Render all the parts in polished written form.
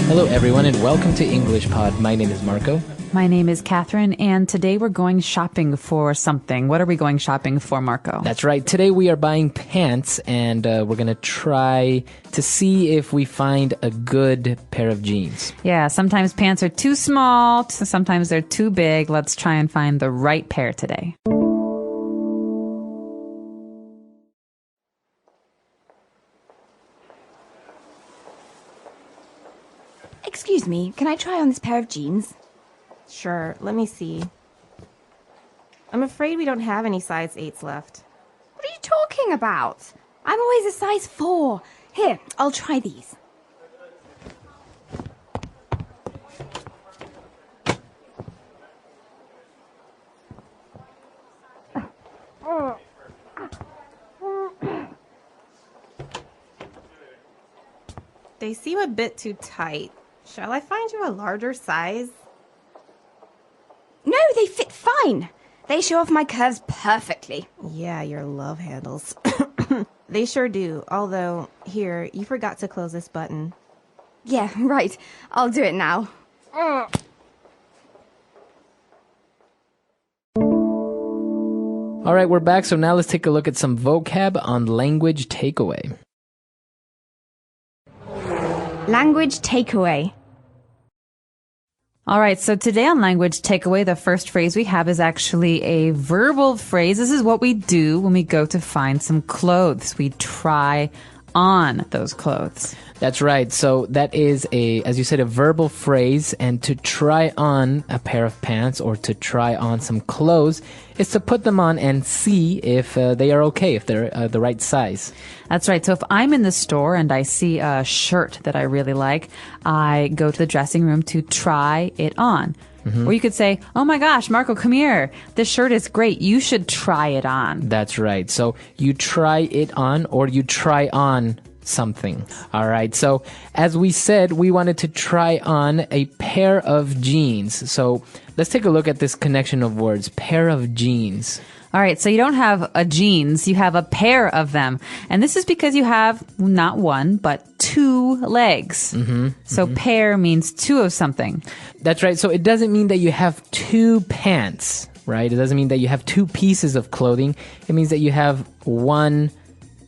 Hello everyone and welcome to englishpod. My name is Marco. My name is Catherine, and today we're going shopping for something. What are we going shopping for, Marco? That's right. Today we are buying pants, and we're going to try to see if we find a good pair of jeans. Yeah, sometimes pants are too small, sometimes they're too big. Let's try and find the right pair today. Excuse me, can I try on this pair of jeans? Sure, let me see. I'm afraid we don't have any size 8s left. What are you talking about? I'm always a size 4. Here, I'll try these. They seem a bit too tight. Shall I find you a larger size? No, they fit fine. They show off my curves perfectly. Yeah, your love handles. They sure do. Although, here, you forgot to close this button. Yeah, right. I'll do it now. All right, we're back. So now let's take a look at some vocab on language takeaway. Language takeaway. All right, so today on Language Takeaway, the first phrase we have is actually a verbal phrase. This is what we do when we go to find some clothes. We try on those clothes. That's right. So that is as you said, a verbal phrase. And to try on a pair of pants or to try on some clothes is to put them on and see if they are okay, if they're the right size. That's right. So if I'm in the store and I see a shirt that I really like, I go to the dressing room to try it on. Mm-hmm. Or you could say, oh my gosh, Marco, come here. This shirt is great. You should try it on. That's right. So you try it on or you try on something. All right. So as we said, we wanted to try on a pair of jeans. So let's take a look at this connection of words, pair of jeans. All right, so you don't have a jeans, you have a pair of them. And this is because you have not one, but two legs. Mm-hmm, so pair means two of something. That's right. So it doesn't mean that you have two pants, right? It doesn't mean that you have two pieces of clothing. It means that you have one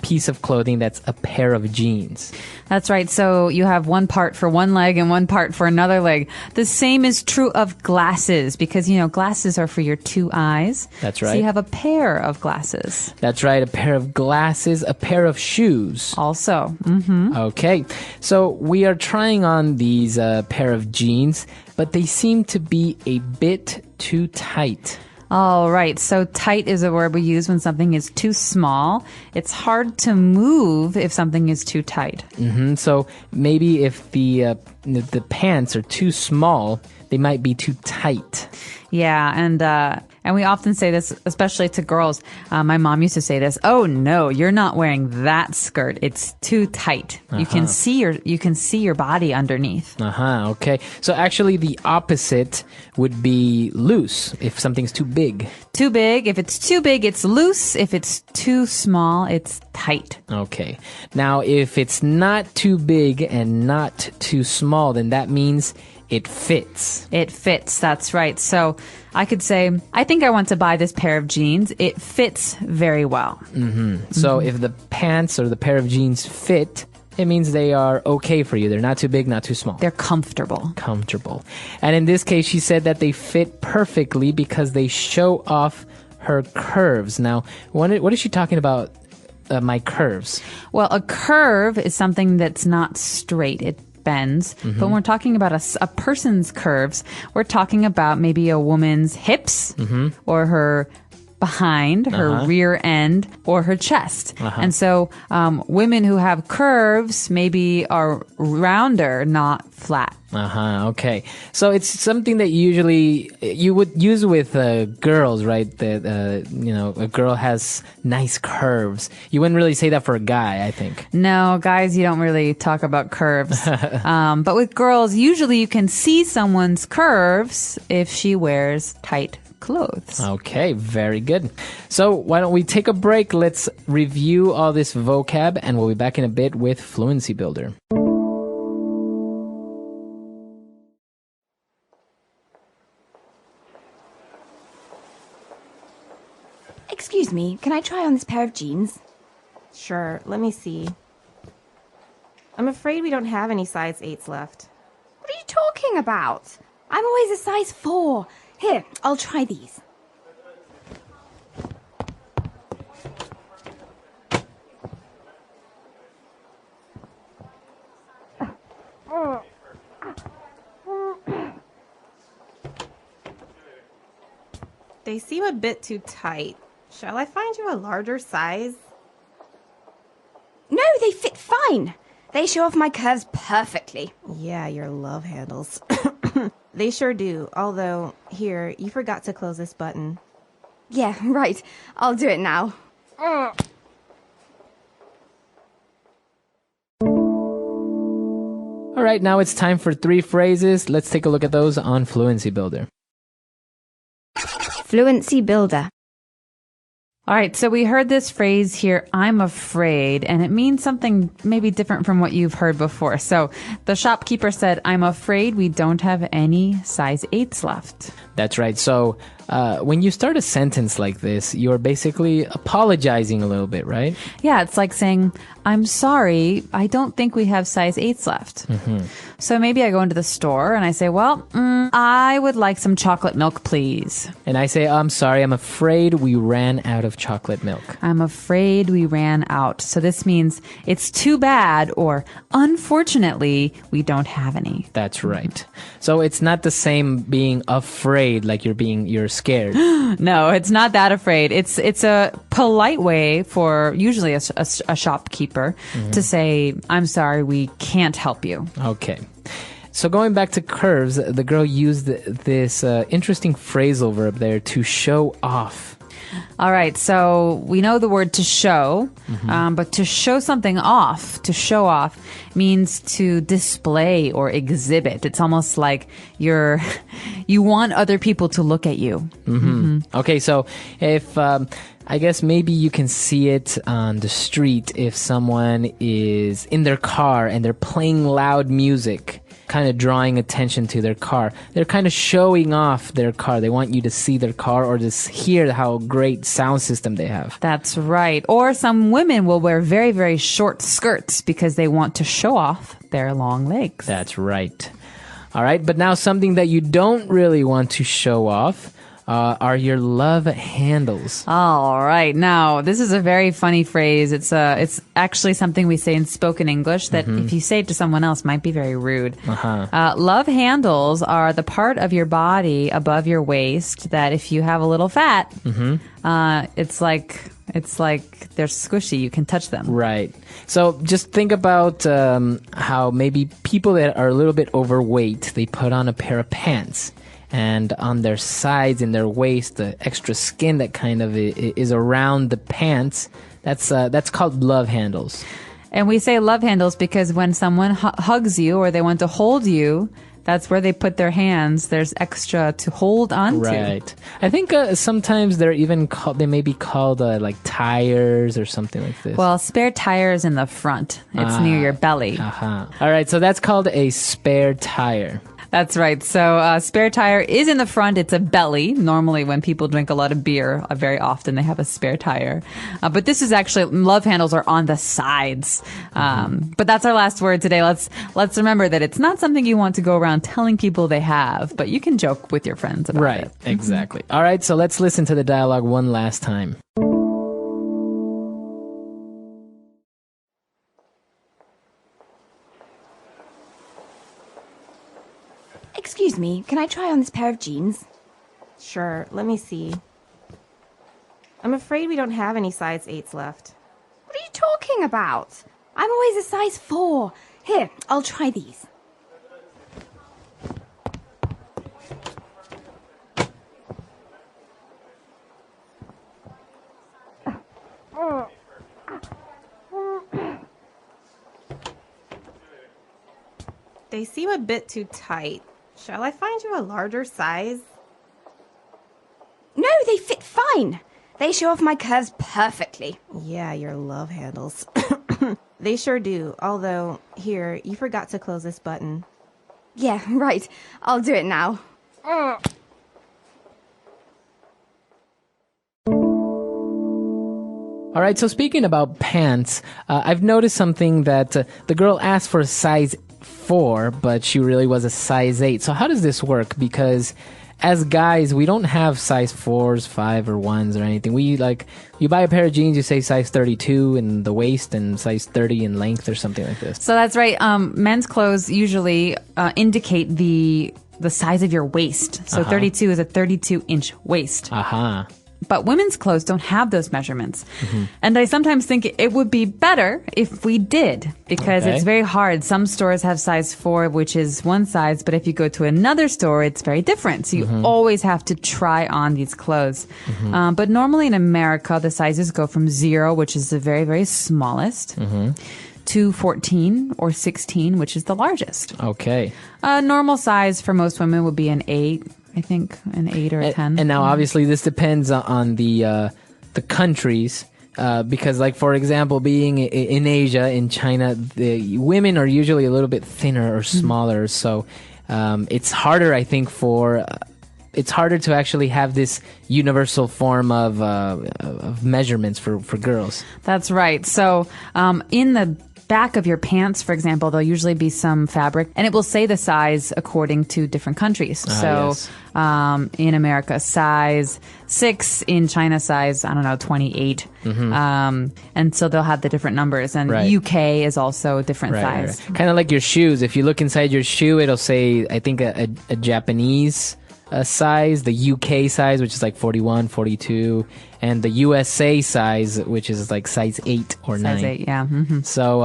piece of clothing that's a pair of jeans. That's right. So you have one part for one leg and one part for another leg. The same is true of glasses because, glasses are for your two eyes. That's right. So you have a pair of glasses. That's right. A pair of glasses, a pair of shoes. Also. Mm-hmm. Okay. So we are trying on these pair of jeans, but they seem to be a bit too tight. All right. So tight is a word we use when something is too small. It's hard to move if something is too tight. Mm-hmm. So maybe if the pants are too small, they might be too tight. Yeah, and we often say this, especially to girls. My mom used to say this. Oh no, you're not wearing that skirt. It's too tight. You can see your body underneath. Okay. So actually, the opposite would be loose. If something's too big. Too big. If it's too big, it's loose. If it's too small, it's tight. Okay. Now, if it's not too big and not too small, then that means it fits. It fits. That's right. So I could say, I think I want to buy this pair of jeans. It fits very well. Mm-hmm. So if the pants or the pair of jeans fit, it means they are okay for you. They're not too big, not too small. They're comfortable. Comfortable. And in this case, she said that they fit perfectly because they show off her curves. Now, what is she talking about? My curves. Well, a curve is something that's not straight. It bends. But when we're talking about a person's curves, we're talking about maybe a woman's hips or her behind, her rear end, or her chest. And so women who have curves maybe are rounder, not flat. Okay. So it's something that usually you would use with girls, right? That, a girl has nice curves. You wouldn't really say that for a guy, I think. No, guys, you don't really talk about curves. But with girls, usually you can see someone's curves if she wears tight clothes. Okay, very good. So why don't we take a break? Let's review all this vocab and we'll be back in a bit with Fluency Builder. Excuse me, can I try on this pair of jeans? Sure, let me see. I'm afraid we don't have any size 8s left. What are you talking about? I'm always a size 4. Here, I'll try these. They seem a bit too tight. Shall I find you a larger size? No, they fit fine. They show off my curves perfectly. Yeah, your love handles. They sure do. Although, here, you forgot to close this button. Yeah, right. I'll do it now. All right, now it's time for 3 phrases. Let's take a look at those on Fluency Builder. Fluency Builder. All right, so we heard this phrase here, I'm afraid, and it means something maybe different from what you've heard before. So the shopkeeper said, I'm afraid we don't have any size 8s left. That's right. So when you start a sentence like this, you're basically apologizing a little bit, right? Yeah, it's like saying, I'm sorry, I don't think we have size 8s left. So maybe I go into the store and I say, well, I would like some chocolate milk, please. And I say, I'm sorry, I'm afraid we ran out of chocolate milk. I'm afraid we ran out. So this means it's too bad or unfortunately, we don't have any. That's right. So it's not the same being afraid like you're scared. No, it's not that afraid. It's a polite way for usually a shopkeeper to say, I'm sorry, we can't help you. Okay. So going back to curves, the girl used this interesting phrasal verb there, to show off. All right, so we know the word to show, but to show something off, to show off, means to display or exhibit. It's almost like you want other people to look at you. Okay, so if I guess maybe you can see it on the street if someone is in their car and they're playing loud music, kind of drawing attention to their car. They're kind of showing off their car. They want you to see their car or just hear how great sound system they have. That's right. Or some women will wear very, very short skirts because they want to show off their long legs. That's right. All right, but now something that you don't really want to show off are your love handles. All right. Now, this is a very funny phrase. It's actually something we say in spoken English that if you say it to someone else might be very rude. Love handles are the part of your body above your waist that if you have a little fat, it's like they're squishy. You can touch them. Right. So just think about how maybe people that are a little bit overweight, they put on a pair of pants. And on their sides and their waist, the extra skin that kind of is around the pants, that's called love handles. And we say love handles because when someone hugs you or they want to hold you, that's where they put their hands. There's extra to hold on to. Right. I think sometimes they're even called, they may be called like tires or something like this. Well, spare tire is in the front. It's near your belly. All right. So that's called a spare tire. That's right. So spare tire is in the front. It's a belly. Normally when people drink a lot of beer, very often they have a spare tire. But this is actually, love handles are on the sides. But that's our last word today. Let's remember that it's not something you want to go around telling people they have, but you can joke with your friends about it. Right. Exactly. All right. So let's listen to the dialogue one last time. Excuse me, can I try on this pair of jeans? Sure, let me see. I'm afraid we don't have any size 8s left. What are you talking about? I'm always a size 4. Here, I'll try these. They seem a bit too tight. Shall I find you a larger size? No, they fit fine. They show off my curves perfectly. Yeah, your love handles. They sure do. Although, here, you forgot to close this button. Yeah, right. I'll do it now. All right, so speaking about pants, I've noticed something that the girl asked for a size 4, but she really was a size 8. So how does this work? Because as guys, we don't have size 4s, 5 or 1s or anything. We you buy a pair of jeans, you say size 32 in the waist and size 30 in length or something like this. So that's right. Men's clothes usually indicate the size of your waist. So 32 is a 32-inch waist. But women's clothes don't have those measurements. And I sometimes think it would be better if we did, because it's very hard. Some stores have size 4, which is one size, but if you go to another store, it's very different. So you always have to try on these clothes. But normally in America, the sizes go from 0, which is the very, very smallest, to 14 or 16, which is the largest. Okay. Normal size for most women would be an 8. I think an 8 or a 10. And now, obviously, this depends on the countries, because, like, for example, being in Asia, in China, the women are usually a little bit thinner or smaller. So it's harder, I think, it's harder to actually have this universal form of measurements for girls. That's right. So in the back of your pants, for example, there'll usually be some fabric, and it will say the size according to different countries. In America, size 6; in China, size 28. And so they'll have the different numbers. And UK is also a different size. Kind of like your shoes. If you look inside your shoe, it'll say, I think, a Japanese size, the UK size, which is like 41, 42, and the USA size, which is like size 8 or 9. Size 8, yeah. So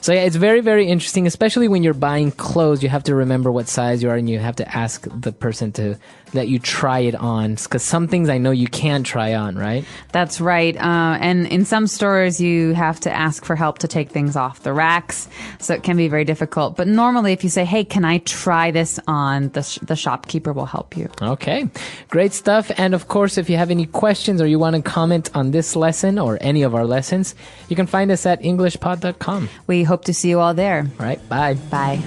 yeah, it's very, very interesting, especially when you're buying clothes. You have to remember what size you are, and you have to ask the person to let you try it on, because some things I know you can try on, right? That's right. And in some stores, you have to ask for help to take things off the racks, so it can be very difficult. But normally, if you say, hey, can I try this on, the shopkeeper will help you. Okay, great stuff. And of course, if you have any questions or you want to comment on this lesson or any of our lessons, you can find us at englishpod.com. We hope to see you all there. All right, bye. Bye.